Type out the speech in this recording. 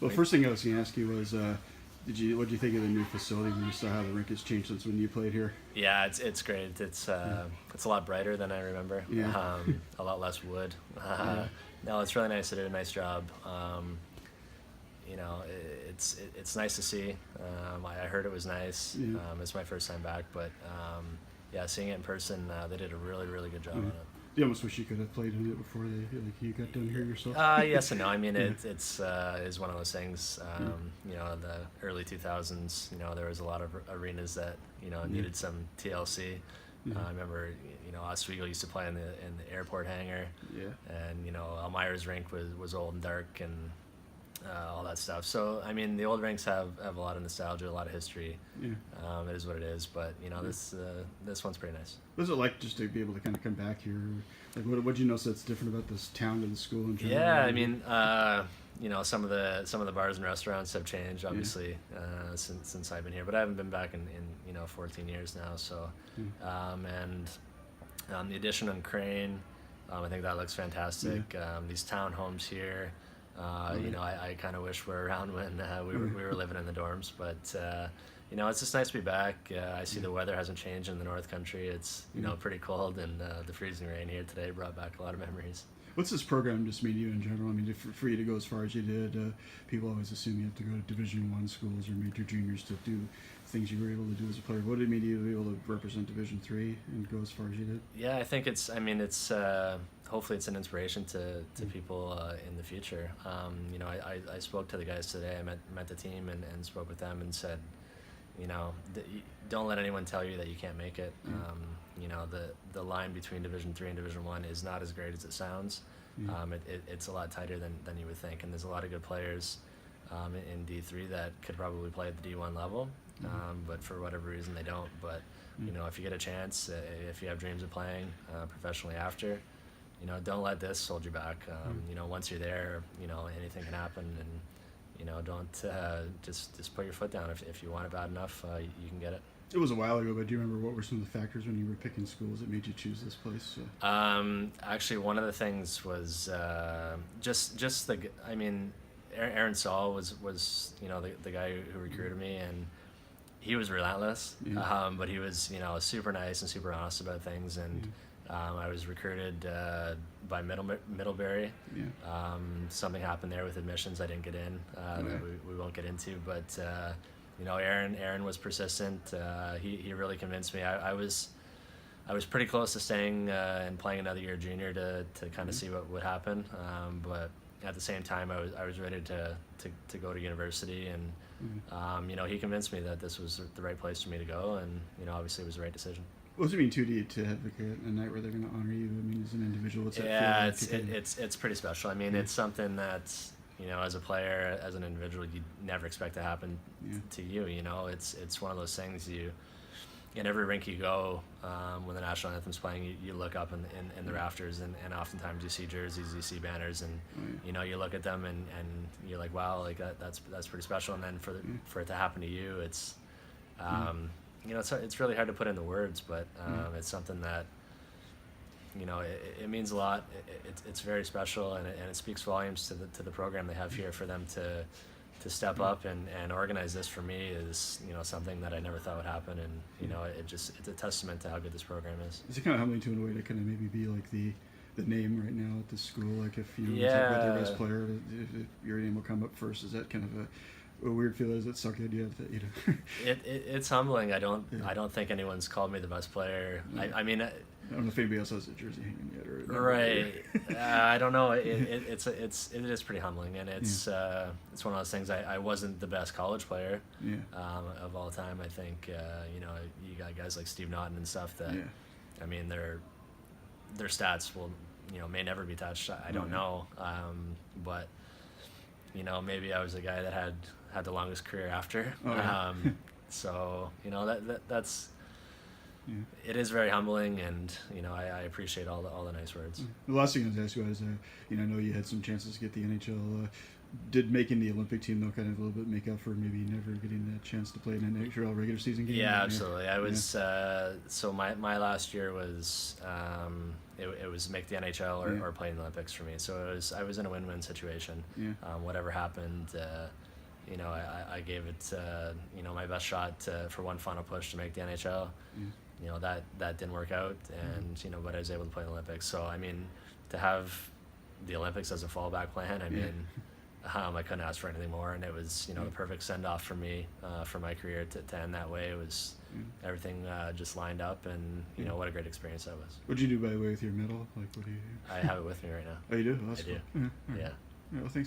Well, first thing I was going to ask you was, what did you think of the new facility when you saw how the rink has changed since when you played here? Yeah, it's great. It's a lot brighter than I remember. Yeah. A lot less wood. Yeah. No, it's really nice. They did a nice job. You know, it's nice to see. I heard it was nice. Yeah. It's my first time back, but yeah, seeing it in person, they did a really good job Yeah. on it. You almost wish you could have played in it before you got down here yourself. Yes and no. I mean, Yeah. it's is one of those things. You know, in the early 2000s, you know, there was a lot of arenas that needed some TLC. Yeah. I remember, Oswego used to play in the airport hangar, Yeah. and Elmira's rink was old and dark and all that stuff. So I mean, the old rinks have a lot of nostalgia, a lot of history. Yeah. It is what it is. But this one's pretty nice. What's it like just to be able to kind of come back here? Like, what did you notice that's different about this town and the school in general? Yeah, I mean, some of the bars and restaurants have changed, obviously, since I've been here. But I haven't been back in 14 years now. So, and the addition on Crane, I think that looks fantastic. These townhomes here, I kind of wish we were around when we were living in the dorms. But it's just nice to be back. I see the weather hasn't changed in the North Country. It's pretty cold, and the freezing rain here today brought back a lot of memories. What's this program just mean to you in general? I mean, for you to go as far as you did, people always assume you have to go to Division I schools or major juniors to do things you were able to do as a player. What did it mean to you to be able to represent Division III and go as far as you did? Yeah, I think it's hopefully it's an inspiration to people in the future. I spoke to the guys today. I met the team and spoke with them and said, don't let anyone tell you that you can't make it. The line between Division III and Division I is not as great as it sounds. It's a lot tighter than you would think, and there's a lot of good players in D3 that could probably play at the D1 level, but for whatever reason they don't. But if you get a chance, if you have dreams of playing professionally after, don't let this hold you back. Once you're there, anything can happen, and don't just put your foot down. If you want it bad enough, you can get it. It was a while ago, but do you remember what were some of the factors when you were picking schools that made you choose this place? Actually, one of the things was Aaron Saul was the guy who recruited me, and he was relentless. But he was super nice and super honest about things, and I was recruited by Middlebury. Something happened there with admissions. I didn't get in. That we won't get into, but. Aaron was persistent. He really convinced me. I was pretty close to staying and playing another year junior to kind of see what would happen. But at the same time, I was ready to go to university, and he convinced me that this was the right place for me to go, and obviously it was the right decision. What does it mean too to have like a night where they're going to honor you? I mean, as an individual, what's that feel like? It's pretty special. I mean, it's something that's. As a player, as an individual, you never expect to happen to you. It's one of those things in every rink you go, when the national anthem's playing, you look up in the rafters, and oftentimes you see jerseys, you see banners, and you look at them and you're like, wow, like that's pretty special. And then for it to happen to you, it's it's really hard to put into words, but it's something that. It means a lot. It's very special, and it speaks volumes to the program they have here. For them to step up and organize this for me is something that I never thought would happen, and it's a testament to how good this program is. Is it kind of humbling to in a way to kind of maybe be like the name right now at the school? Like if talk about their best player, if your name will come up first. Is that kind of a weird feeling? Is it suck that you have that It's humbling. I don't think anyone's called me the best player. I mean. I don't know if anybody else has a jersey hanging yet, or right. I don't know. It is pretty humbling, and it's one of those things. I wasn't the best college player of all time. I think you got guys like Steve Naughton and stuff that I mean their stats will may never be touched. I don't know, but maybe I was a guy that had the longest career after. So that's. It is very humbling, and I appreciate all the nice words. The last thing I was asked you was, I know you had some chances to get the NHL Did making the Olympic team though kind of a little bit make up for maybe never getting that chance to play in an NHL regular season game? Yeah, absolutely. I was so my last year was it was make the NHL or play in the Olympics for me. So I was in a win-win situation. Yeah. Whatever happened, you know, I gave it you know, my best shot for one final push to make the NHL. Yeah. You know, that didn't work out, and you know, but I was able to play in the Olympics. So I mean, to have the Olympics as a fallback plan, I mean. I couldn't ask for anything more, and it was, you know, the perfect send off for me, for my career to end that way. It was everything just lined up, and you know, what a great experience that was. What'd you do, by the way, with your medal? Like, what do you do? I have it with me right now. Oh, you do? Oh, that's I do. cool. Yeah. Yeah. Yeah, well, thanks.